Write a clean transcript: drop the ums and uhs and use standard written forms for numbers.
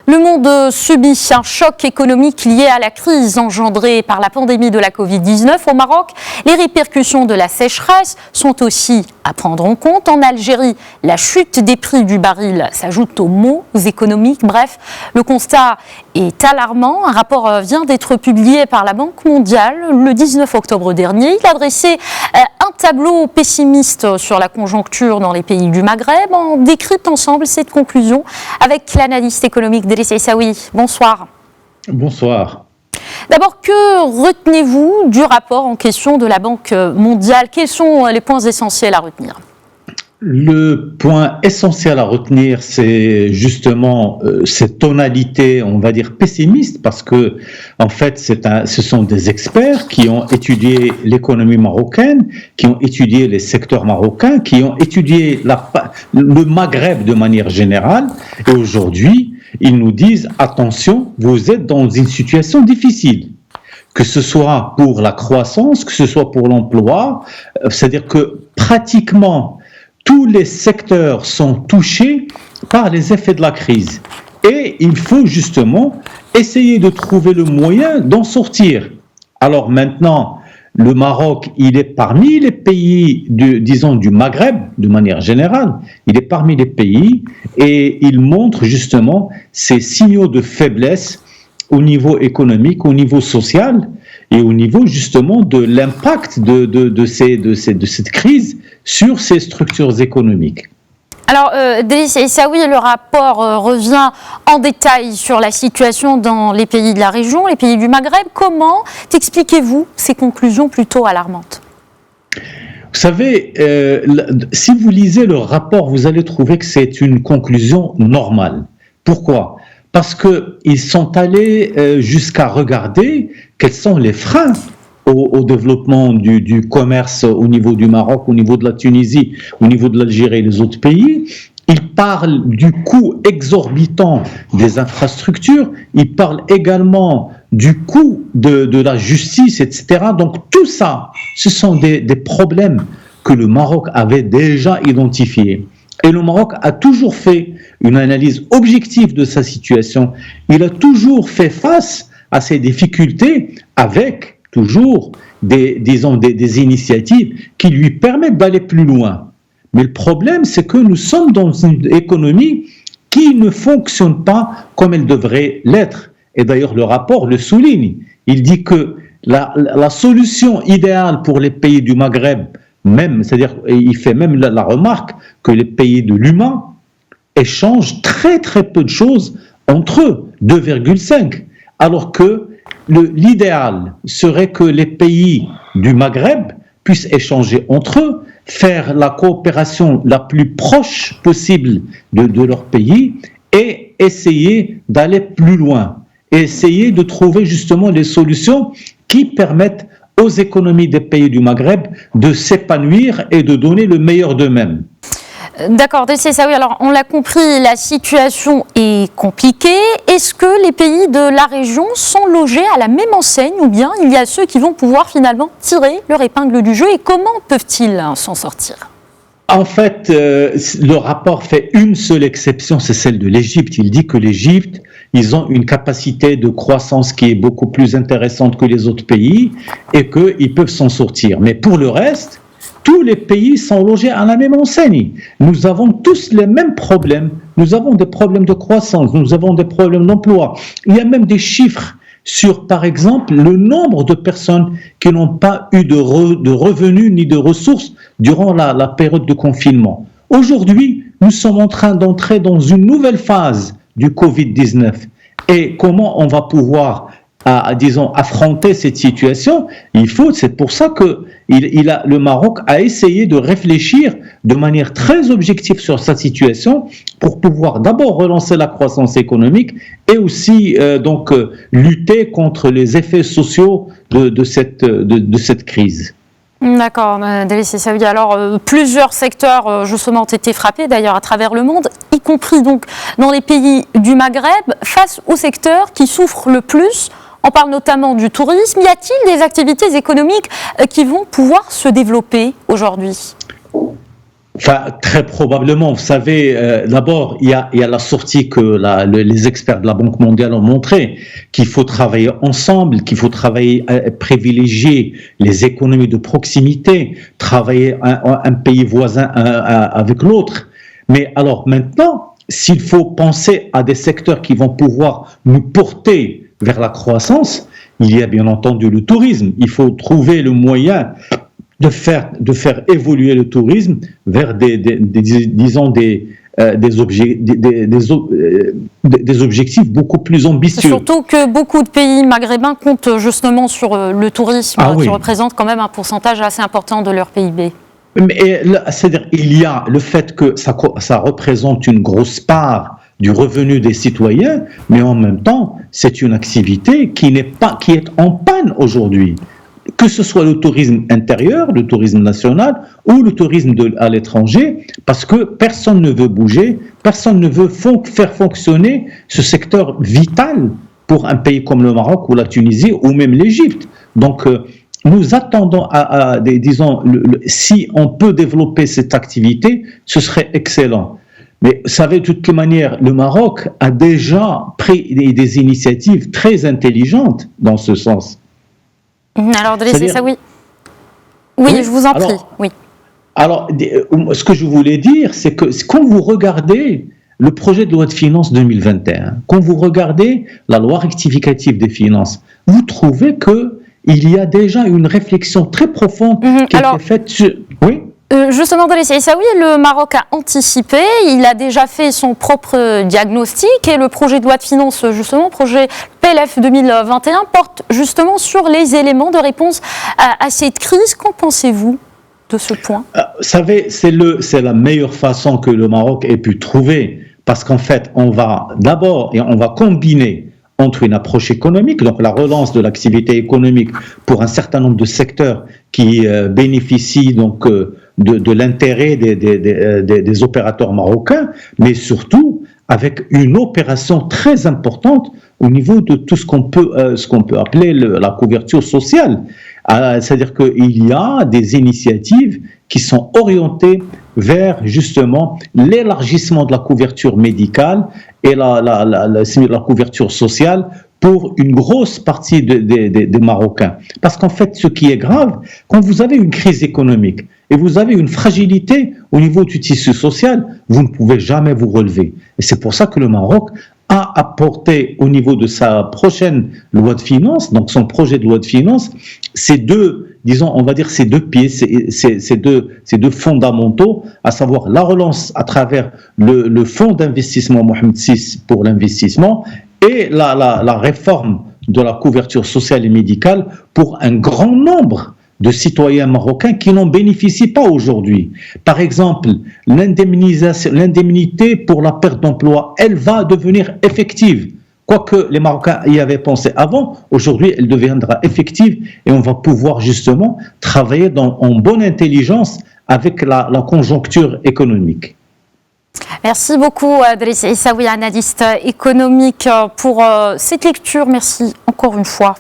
Le monde subit un choc économique lié à la crise engendrée par la pandémie de la Covid-19. Au Maroc, les répercussions de la sécheresse sont aussi à prendre en compte. En Algérie, la chute des prix du baril s'ajoute aux maux économiques. Bref, le constat est alarmant. Un rapport vient d'être publié par la Banque mondiale le 19 octobre dernier. Il a dressé un tableau pessimiste sur la conjoncture dans les pays du Maghreb. On décrypte ensemble cette conclusion avec l'analyste économique Driss Essaoui. Bonsoir. Bonsoir. D'abord, que retenez-vous du rapport en question de la Banque mondiale? Quels sont les points essentiels à retenir? Le point essentiel à retenir, c'est justement cette tonalité, on va dire pessimiste, parce que en fait, ce sont des experts qui ont étudié l'économie marocaine, qui ont étudié les secteurs marocains, qui ont étudié le Maghreb de manière générale, et aujourd'hui, ils nous disent attention, vous êtes dans une situation difficile. Que ce soit pour la croissance, que ce soit pour l'emploi, c'est-à-dire que pratiquement tous les secteurs sont touchés par les effets de la crise. Et il faut justement essayer de trouver le moyen d'en sortir. Alors maintenant, le Maroc, il est parmi les pays, du Maghreb, de manière générale, il est parmi les pays et il montre justement ces signaux de faiblesse au niveau économique, au niveau social et au niveau justement de l'impact de cette crise sur ces structures économiques. Alors, Driss Essaoui, le rapport revient en détail sur la situation dans les pays de la région, les pays du Maghreb. Comment expliquez-vous ces conclusions plutôt alarmantes? Vous savez, si vous lisez le rapport, vous allez trouver que c'est une conclusion normale. Pourquoi ? Parce qu'ils sont allés jusqu'à regarder quels sont les freins au développement du commerce au niveau du Maroc, au niveau de la Tunisie, au niveau de l'Algérie et les autres pays. Ils parlent du coût exorbitant des infrastructures, ils parlent également du coût de la justice, etc. Donc tout ça, ce sont des problèmes que le Maroc avait déjà identifiés. Et le Maroc a toujours fait une analyse objective de sa situation. Il a toujours fait face à ces difficultés avec toujours des initiatives qui lui permettent d'aller plus loin. Mais le problème, c'est que nous sommes dans une économie qui ne fonctionne pas comme elle devrait l'être. Et d'ailleurs, le rapport le souligne. Il dit que la solution idéale pour les pays du Maghreb, même, c'est-à-dire, il fait même la remarque que les pays de l'UMA échangent très très peu de choses entre eux, 2,5, alors que l'idéal serait que les pays du Maghreb puissent échanger entre eux, faire la coopération la plus proche possible de leur pays et essayer d'aller plus loin, essayer de trouver justement les solutions qui permettent aux économies des pays du Maghreb de s'épanouir et de donner le meilleur d'eux-mêmes. D'accord, Driss Essaoui, alors on l'a compris, la situation est compliquée. Est-ce que les pays de la région sont logés à la même enseigne ou bien il y a ceux qui vont pouvoir finalement tirer leur épingle du jeu et comment peuvent-ils s'en sortir ? En fait, le rapport fait une seule exception, c'est celle de l'Égypte. Il dit que l'Égypte, ils ont une capacité de croissance qui est beaucoup plus intéressante que les autres pays et qu'ils peuvent s'en sortir. Mais pour le reste, tous les pays sont logés à la même enseigne. Nous avons tous les mêmes problèmes. Nous avons des problèmes de croissance, nous avons des problèmes d'emploi. Il y a même des chiffres sur, par exemple, le nombre de personnes qui n'ont pas eu de revenus ni de ressources durant la période de confinement. Aujourd'hui, nous sommes en train d'entrer dans une nouvelle phase du Covid-19. Et comment on va pouvoir affronter cette situation? C'est pour ça que le Maroc a essayé de réfléchir de manière très objective sur sa situation pour pouvoir d'abord relancer la croissance économique et aussi lutter contre les effets sociaux de cette crise. D'accord, Driss Essaoui. Alors, plusieurs secteurs justement ont été frappés d'ailleurs à travers le monde, y compris donc dans les pays du Maghreb, face aux secteurs qui souffrent le plus. On parle notamment du tourisme. Y a-t-il des activités économiques qui vont pouvoir se développer aujourd'hui ? Enfin, très probablement. Vous savez, d'abord, il y a la sortie que les experts de la Banque mondiale ont montré, qu'il faut travailler ensemble, qu'il faut travailler, privilégier les économies de proximité, travailler un pays voisin avec l'autre. Mais alors maintenant, s'il faut penser à des secteurs qui vont pouvoir nous porter vers la croissance, il y a bien entendu le tourisme. Il faut trouver le moyen de faire évoluer le tourisme vers des objectifs beaucoup plus ambitieux. Surtout que beaucoup de pays maghrébins comptent justement sur le tourisme, qui représente quand même un pourcentage assez important de leur PIB. Mais c'est-à-dire, il y a le fait que ça représente une grosse part du revenu des citoyens, mais en même temps, c'est une activité qui est en panne aujourd'hui. Que ce soit le tourisme intérieur, le tourisme national ou le tourisme à l'étranger, parce que personne ne veut bouger, personne ne veut faire fonctionner ce secteur vital pour un pays comme le Maroc ou la Tunisie ou même l'Égypte. Donc, nous attendons si on peut développer cette activité, ce serait excellent. Mais vous savez, de toute manière, le Maroc a déjà pris des initiatives très intelligentes dans ce sens. Alors, Driss Essaoui. Oui, je vous en prie. Alors, ce que je voulais dire, c'est que quand vous regardez le projet de loi de finances 2021, quand vous regardez la loi rectificative des finances, vous trouvez qu'il y a déjà une réflexion très profonde qui a été faite sur... Oui. Justement, Driss Essaoui, le Maroc a anticipé, il a déjà fait son propre diagnostic et le projet de loi de finances, justement, projet PLF 2021, porte justement sur les éléments de réponse à cette crise. Qu'en pensez-vous de ce point ? Vous savez, c'est la meilleure façon que le Maroc ait pu trouver, parce qu'en fait, on va combiner entre une approche économique, donc la relance de l'activité économique pour un certain nombre de secteurs qui bénéficient donc de l'intérêt des opérateurs marocains, mais surtout avec une opération très importante au niveau de tout ce qu'on peut appeler la couverture sociale. C'est-à-dire qu'il y a des initiatives qui sont orientées vers justement l'élargissement de la couverture médicale et la couverture sociale pour une grosse partie des Marocains. Parce qu'en fait, ce qui est grave, quand vous avez une crise économique et vous avez une fragilité au niveau du tissu social, vous ne pouvez jamais vous relever. Et c'est pour ça que le Maroc a apporté au niveau de sa prochaine loi de finances, donc son projet de loi de finances, ces deux pieds, ces deux fondamentaux, à savoir la relance à travers le fonds d'investissement Mohamed VI pour l'investissement et la réforme de la couverture sociale et médicale pour un grand nombre de citoyens marocains qui n'en bénéficient pas aujourd'hui. Par exemple, l'indemnité pour la perte d'emploi, elle va devenir effective. Quoique les Marocains y avaient pensé avant, aujourd'hui, elle deviendra effective et on va pouvoir justement travailler en bonne intelligence avec la conjoncture économique. Merci beaucoup, Driss Essaoui, analyste économique, pour cette lecture. Merci encore une fois